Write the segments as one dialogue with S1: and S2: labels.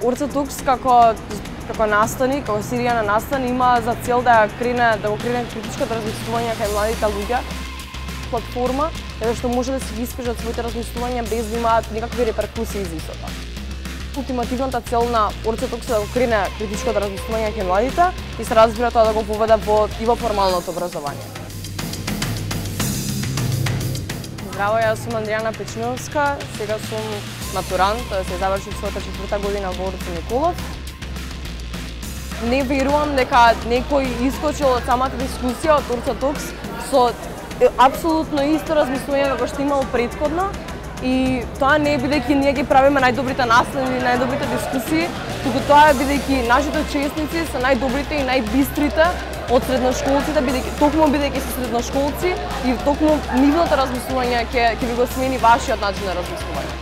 S1: Орце Тукс како настани, како серија на настани има за цел да го крене критичкото размислување кај младите луѓе. Платформа е што може да си ги искажат своите размислувања без да имаат никакви реперкусии за истото. Ултимативната цел на Орце Тукс е да го крене критичкото размислување кај младите и се разбира тоа да го поведе и во формалното образование. Здраво, јас сум Андријана Печниовска, сега сум матурант, се завршив својата 4-та година во Орце Николов. Не верувам дека некој искочил од самата дискусија од Орце Тукс со апсолутно исто размислување како што имал претходно и тоа не е бидејќи ние ги правиме најдобрите настани или најдобрите дискусии, туку тоа е бидејќи нашите учесници се најдобрите и најбистрите од средношколците, токму бидејќи се средношколци и токму нивното размислување ќе ви го смени вашиот начин на размислување.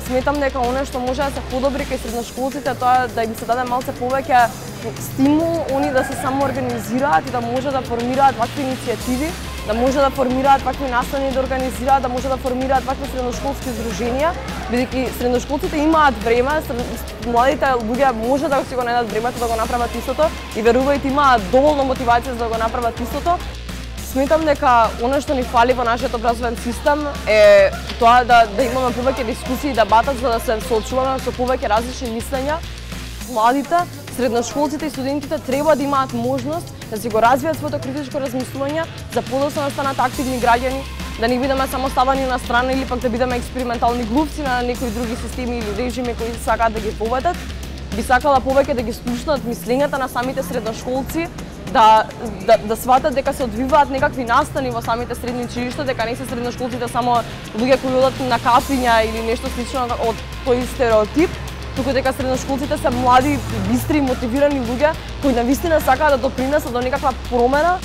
S1: Сметам дека оно што може да се подобри кај средношколците тоа да им се даде малце повеќе стимул, они да се самоорганизираат и да може да формираат вакви иницијативи, да може да формираат вакви настани да организираат, да може да формираат вакви средношколски здруженија, бидејќи средношколците имаат време, младите луѓе може да си го најдат времето да го направат истото и верувајте имаат доволно мотивација за да го направат истото. Сметам дека оно што ни фали во нашиот образовен систем е тоа да имаме повеќе дискусии и дебата за да се соочуваме со повеќе различни мислења. Младите, средношколците и студентите треба да имаат можност да си го развијат своето критичко размислување, за подоцна да станат активни граѓани, да не бидеме само ставани на страна или пак да бидеме експериментални глупци на некои други системи или режими кои сакаат да ги поведат. Би сакала повеќе да ги слушнат мислењата на самите средношколци, да сватат дека се одвиваат некакви настани во самите средни училишта, дека не се средношколците само луѓе кои одат на кафиња или нешто слично од тој стереотип, туку дека средношколците се млади, бистри и мотивирани луѓе кои навистина сакаат да допринесат до некаква промена.